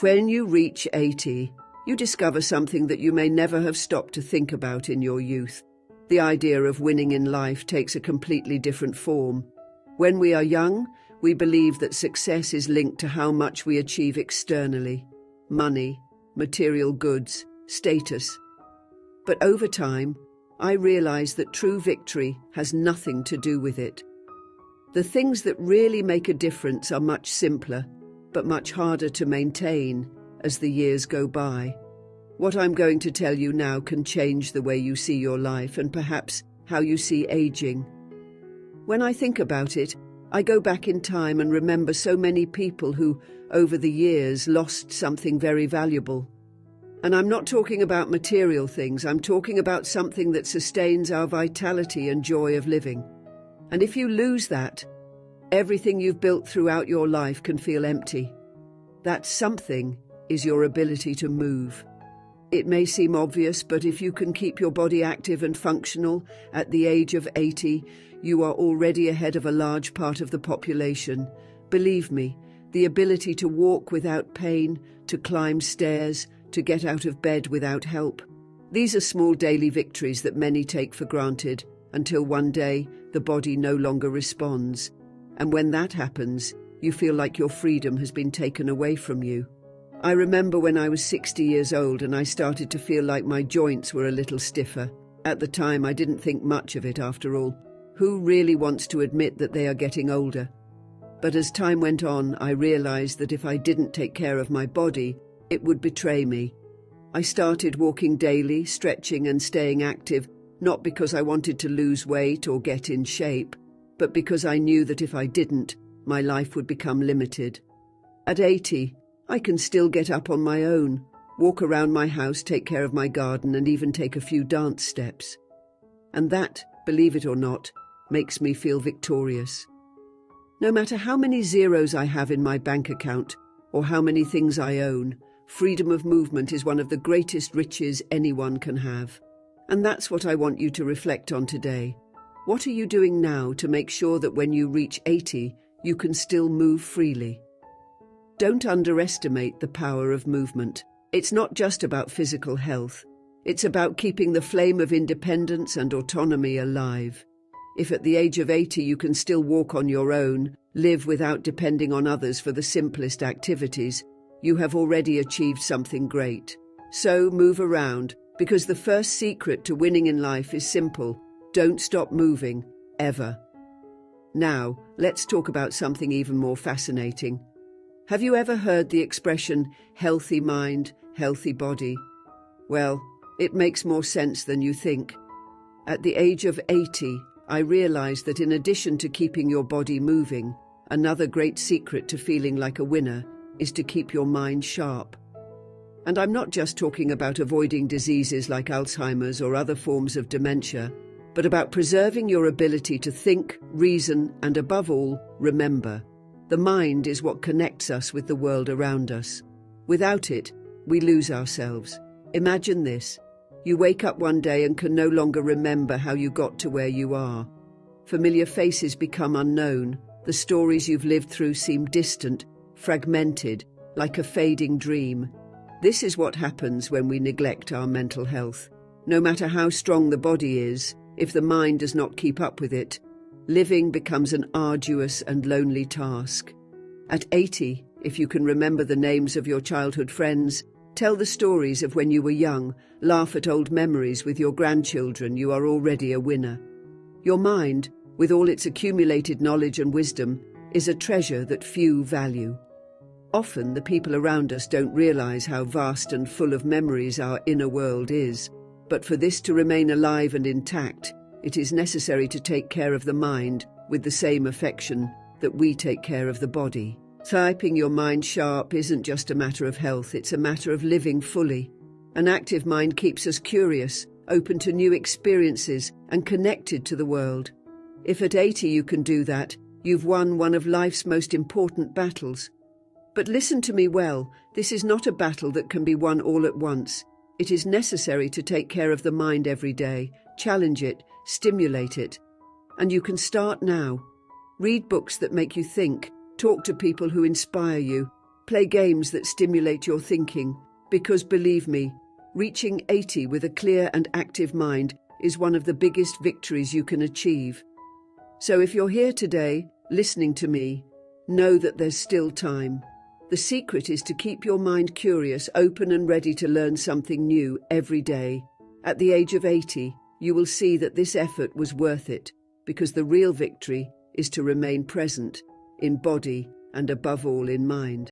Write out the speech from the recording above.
When you reach 80, you discover something that you may never have stopped to think about in your youth. The idea of winning in life takes a completely different form. When we are young, we believe that success is linked to how much we achieve externally: money, material goods, status. But over time, I realize that true victory has nothing to do with it. The things that really make a difference are much simpler, but much harder to maintain as the years go by. What I'm going to tell you now can change the way you see your life and perhaps how you see aging. When I think about it, I go back in time and remember so many people who, over the years, lost something very valuable. And I'm not talking about material things, I'm talking about something that sustains our vitality and joy of living. And if you lose that, everything you've built throughout your life can feel empty. That something is your ability to move. It may seem obvious, but if you can keep your body active and functional at the age of 80, you are already ahead of a large part of the population. Believe me, the ability to walk without pain, to climb stairs, to get out of bed without help. These are small daily victories that many take for granted, until one day the body no longer responds. And when that happens, you feel like your freedom has been taken away from you. I remember when I was 60 years old and I started to feel like my joints were a little stiffer. At the time, I didn't think much of it after all. Who really wants to admit that they are getting older? But as time went on, I realized that if I didn't take care of my body, it would betray me. I started walking daily, stretching and staying active, not because I wanted to lose weight or get in shape, but because I knew that if I didn't, my life would become limited. At 80, I can still get up on my own, walk around my house, take care of my garden, and even take a few dance steps. And that, believe it or not, makes me feel victorious. No matter how many zeros I have in my bank account, or how many things I own, freedom of movement is one of the greatest riches anyone can have. And that's what I want you to reflect on today. What are you doing now to make sure that when you reach 80, you can still move freely? Don't underestimate the power of movement. It's not just about physical health. It's about keeping the flame of independence and autonomy alive. If at the age of 80 you can still walk on your own, live without depending on others for the simplest activities, you have already achieved something great. So move around, because the first secret to winning in life is simple: don't stop moving, ever. Now, let's talk about something even more fascinating. Have you ever heard the expression, healthy mind, healthy body? Well, it makes more sense than you think. At the age of 80, I realized that in addition to keeping your body moving, another great secret to feeling like a winner is to keep your mind sharp. And I'm not just talking about avoiding diseases like Alzheimer's or other forms of dementia, but about preserving your ability to think, reason, and above all, remember. The mind is what connects us with the world around us. Without it, we lose ourselves. Imagine this. You wake up one day and can no longer remember how you got to where you are. Familiar faces become unknown. The stories you've lived through seem distant, fragmented, like a fading dream. This is what happens when we neglect our mental health. No matter how strong the body is, if the mind does not keep up with it, living becomes an arduous and lonely task. At 80, if you can remember the names of your childhood friends, tell the stories of when you were young, laugh at old memories with your grandchildren, you are already a winner. Your mind, with all its accumulated knowledge and wisdom, is a treasure that few value. Often the people around us don't realize how vast and full of memories our inner world is. But for this to remain alive and intact, it is necessary to take care of the mind with the same affection that we take care of the body. Keeping your mind sharp isn't just a matter of health, it's a matter of living fully. An active mind keeps us curious, open to new experiences, and connected to the world. If at 80 you can do that, you've won one of life's most important battles. But listen to me well, this is not a battle that can be won all at once. It is necessary to take care of the mind every day, challenge it, stimulate it. And you can start now. Read books that make you think, talk to people who inspire you, Play games that stimulate your thinking, because believe me, reaching 80 with a clear and active mind is one of the biggest victories you can achieve. So if you're here today, listening to me, know that there's still time. The secret is to keep your mind curious, open and ready to learn something new every day. At the age of 80, you will see that this effort was worth it, because the real victory is to remain present, in body and above all in mind.